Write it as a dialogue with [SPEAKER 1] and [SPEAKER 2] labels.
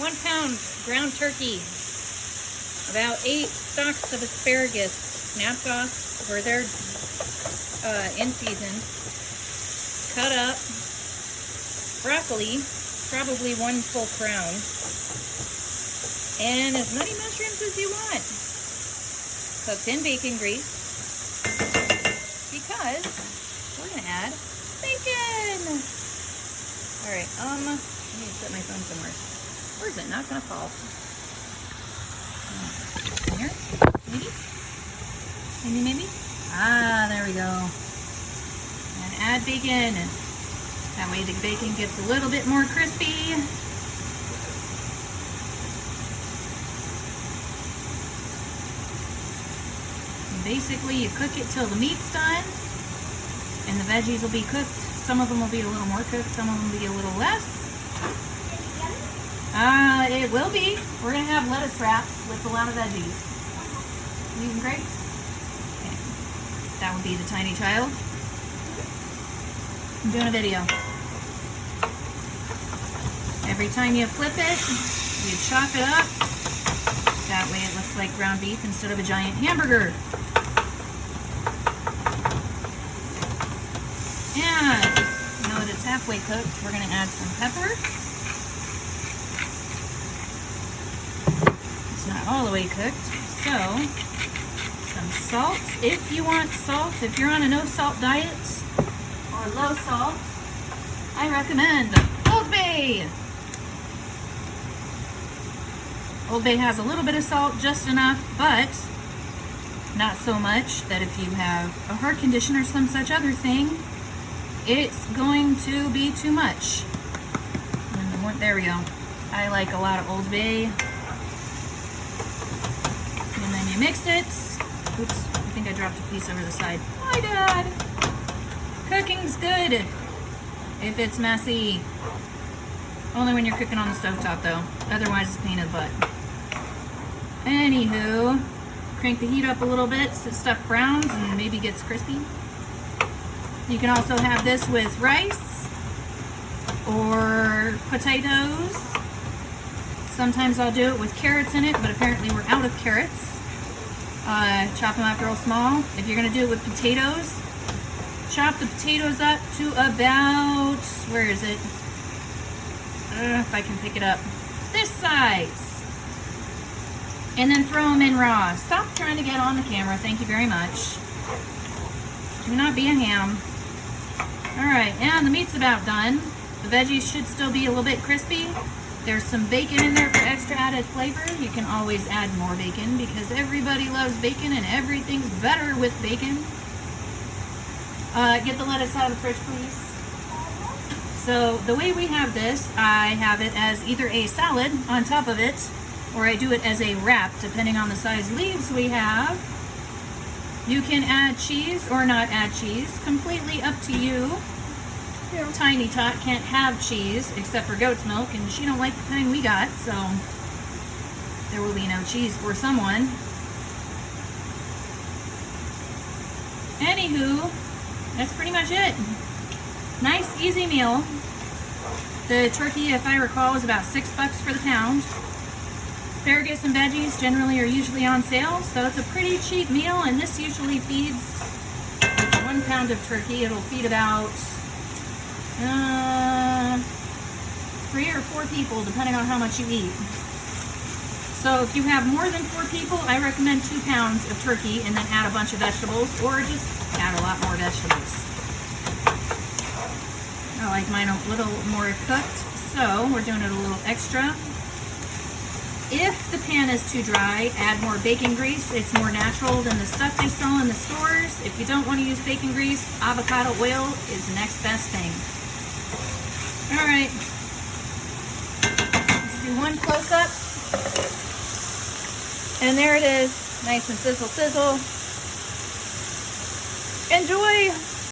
[SPEAKER 1] 1 pound ground turkey, about 8 stalks of asparagus, snapped off where they're in season, cut up, broccoli, probably 1 full crown, and as many mushrooms as you want, cooked in bacon grease, because we're gonna add bacon. All right, I need to set my phone somewhere. Where is it? Not gonna fall. Here, maybe. Ah, there we go. And add bacon. That way the bacon gets a little bit more crispy. And basically, you cook it till the meat's done, and the veggies will be cooked. Some of them will be a little more cooked, some of them will be a little less. It will be. We're gonna have lettuce wraps with a lot of veggies. You eating grapes? Okay. That would be the tiny child. I'm doing a video. Every time you flip it, you chop it up. That way it looks like ground beef instead of a giant hamburger. And now that it's halfway cooked, we're going to add some pepper. It's not all the way cooked, so some salt if you want salt. If you're on a no salt diet or low salt, I recommend Old Bay. Old Bay has a little bit of salt, just enough, but not so much that if you have a heart condition or some such other thing, it's going to be too much. And there we go. I like a lot of Old Bay. And then you mix it. Oops, I think I dropped a piece over the side. My bad. Cooking's good if it's messy. Only when you're cooking on the stovetop though. Otherwise it's a pain in the butt. Anywho, crank the heat up a little bit so stuff browns and maybe gets crispy. You can also have this with rice or potatoes. Sometimes I'll do it with carrots in it, but apparently we're out of carrots. Chop them up real small. If you're gonna do it with potatoes, chop the potatoes up to about, where is it? If I can pick it up, this size. And then throw them in raw. Stop trying to get on the camera, thank you very much. Do not be a ham. All right, and the meat's about done. The veggies should still be a little bit crispy. There's some bacon in there for extra added flavor. You can always add more bacon because everybody loves bacon and everything's better with bacon. Get the lettuce out of the fridge, please. So the way we have this, I have it as either a salad on top of it, or I do it as a wrap, depending on the size leaves we have. You can add cheese or not add cheese, completely up to you. Tiny Tot can't have cheese except for goat's milk, and she don't like the kind we got, so there will be no cheese for someone. Anywho, that's pretty much it. Nice, easy meal. The turkey, if I recall, is about $6 for the pound. Asparagus and veggies generally are usually on sale, so it's a pretty cheap meal, and this usually feeds 1 pound of turkey. It'll feed about 3 or 4 people, depending on how much you eat. So if you have more than 4 people, I recommend 2 pounds of turkey and then add a bunch of vegetables, or just add a lot more vegetables. I like mine a little more cooked, so we're doing it a little extra. If the pan is too dry, add more bacon grease. It's more natural than the stuff they sell in the stores. If you don't want to use bacon grease, avocado oil is the next best thing. All right, let's do one close up. And there it is, nice and sizzle, sizzle. Enjoy.